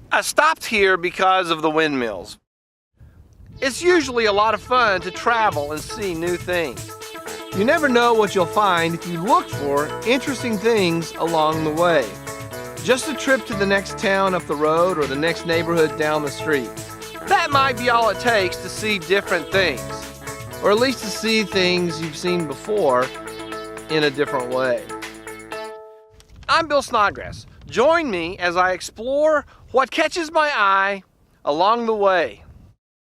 I stopped here because of the windmills. It's usually a lot of fun to travel and see new things. You never know what you'll find if you look for interesting things along the way. Just a trip to the next town up the road or the next neighborhood down the street. That might be all it takes to see different things, or at least to see things you've seen before in a different way. I'm Bill Snodgrass. Join me as I explore what catches my eye along the way.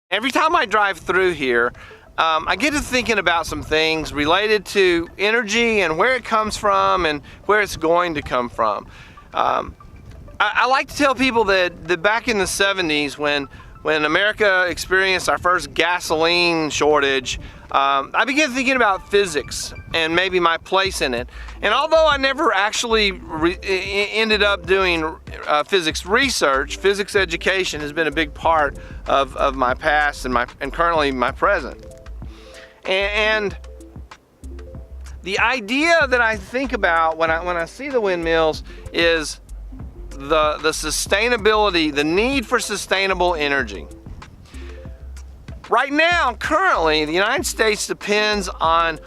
Every time I drive through here, I get to thinking about some things related to energy and where it comes from and where it's going to come from. I like to tell people that back in the 70s when America experienced our first gasoline shortage, I began thinking about physics and maybe my place in it. And although I never actually ended up doing physics research, physics education has been a big part of my past and currently my present. And the idea that I think about when I see the windmills is the sustainability, the need for sustainable energy. Right now, currently, the United States depends on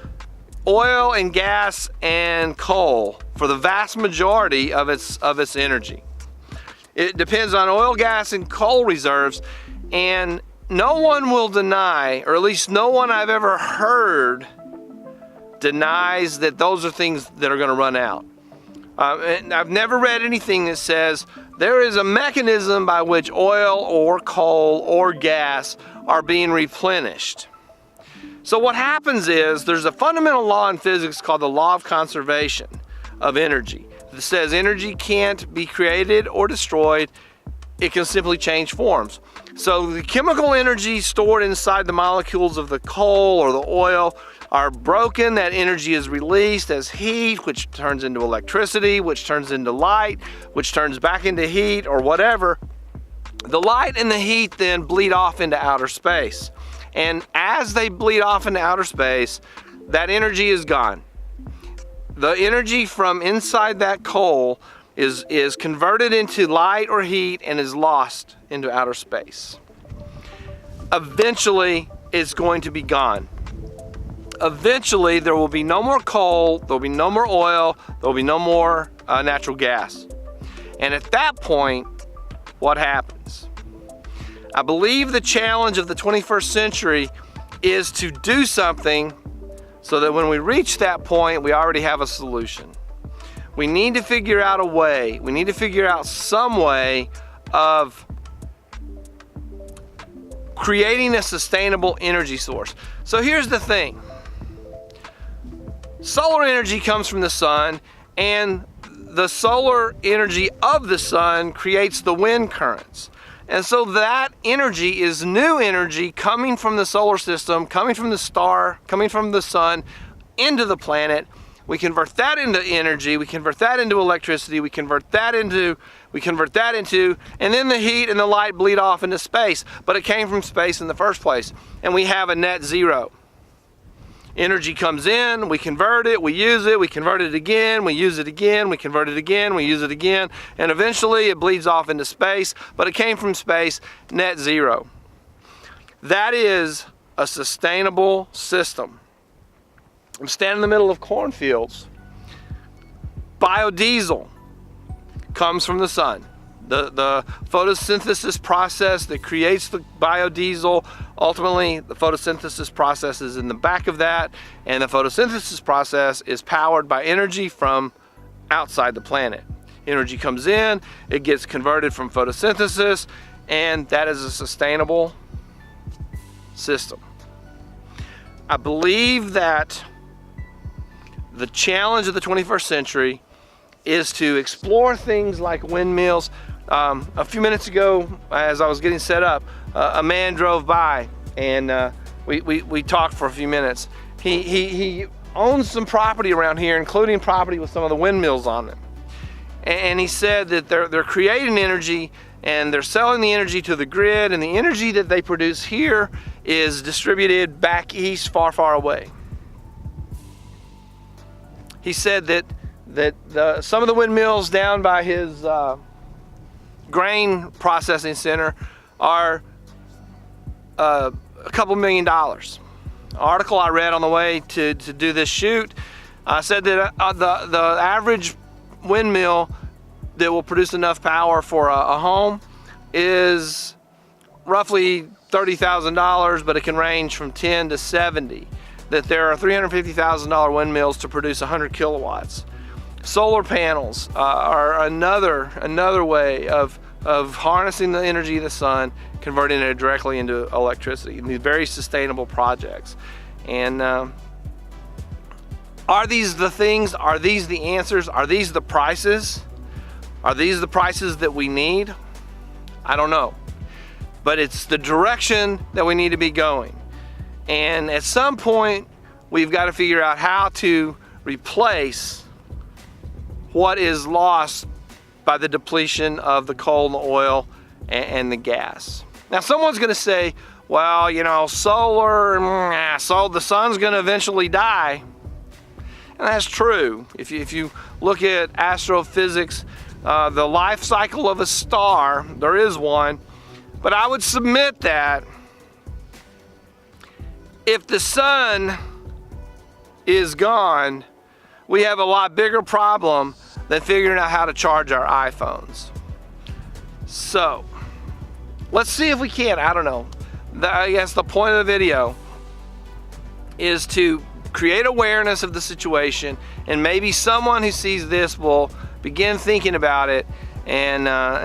oil and gas and coal for the vast majority of its energy. It depends on oil, gas, and coal reserves, and no one will deny, or at least no one I've ever heard denies that those are things that are going to run out. And I've never read anything that says there is a mechanism by which oil or coal or gas are being replenished. So what happens is there's a fundamental law in physics called the law of conservation of energy that says energy can't be created or destroyed, it can simply change forms. So the chemical energy stored inside the molecules of the coal or the oil are broken, that energy is released as heat, which turns into electricity, which turns into light, which turns back into heat or whatever. The light and the heat then bleed off into outer space. And as they bleed off into outer space, that energy is gone. The energy from inside that coal is converted into light or heat and is lost into outer space. Eventually, it's going to be gone. Eventually, there will be no more coal, there will be no more oil, there will be no more natural gas. And at that point, what happens? I believe the challenge of the 21st century is to do something so that when we reach that point, we already have a solution. We need to figure out a way, we need to figure out some way of creating a sustainable energy source. So here's the thing. Solar energy comes from the sun, and the solar energy of the sun creates the wind currents. And so that energy is new energy coming from the solar system, coming from the star, coming from the sun into the planet. We convert that into energy, we convert that into electricity, we convert that into, and then the heat and the light bleed off into space. But it came from space in the first place, and we have a net zero. Energy comes in, we convert it, we use it, we convert it again, we use it again, we convert it again, we use it again, and eventually it bleeds off into space, but it came from space, net zero. That is a sustainable system. I'm standing in the middle of cornfields. Biodiesel comes from the sun. The photosynthesis process that creates the biodiesel, ultimately the photosynthesis process is in the back of that, and the photosynthesis process is powered by energy from outside the planet. Energy comes in, it gets converted from photosynthesis, and that is a sustainable system. I believe that the challenge of the 21st century is to explore things like windmills. A few minutes ago, as I was getting set up, a man drove by, and we talked for a few minutes. He owns some property around here, including property with some of the windmills on them. And he said that they're creating energy and they're selling the energy to the grid, and the energy that they produce here is distributed back east, far, far away. He said that some of the windmills down by his grain processing center are a couple $1 million. An article I read on the way to do this shoot said that the average windmill that will produce enough power for a home is roughly $30,000, but it can range from 10 to 70. That there are $350,000 windmills to produce 100 kilowatts. Solar panels are another way of harnessing the energy of the sun, converting it directly into electricity. These very sustainable projects. And are these the things? Are these the answers? Are these the prices? Are these the prices that we need? I don't know. But it's the direction that we need to be going. And at some point, we've got to figure out how to replace what is lost by the depletion of the coal and the oil and the gas. Now, someone's going to say, well, you know, solar, so the sun's going to eventually die. And that's true. If you look at astrophysics, the life cycle of a star, there is one. But I would submit that if the sun is gone, we have a lot bigger problem than figuring out how to charge our iPhones. So, let's see if we can. I don't know. I guess the point of the video is to create awareness of the situation, and maybe someone who sees this will begin thinking about it, and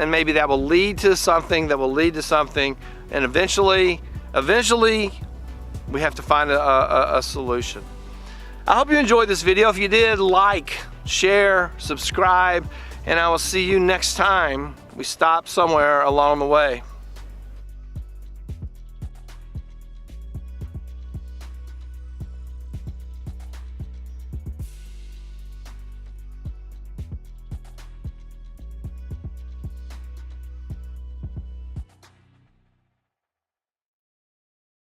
maybe that will lead to something, and eventually we have to find a solution. I hope you enjoyed this video. If you did, like, share, subscribe, and I will see you next time we stop somewhere along the way.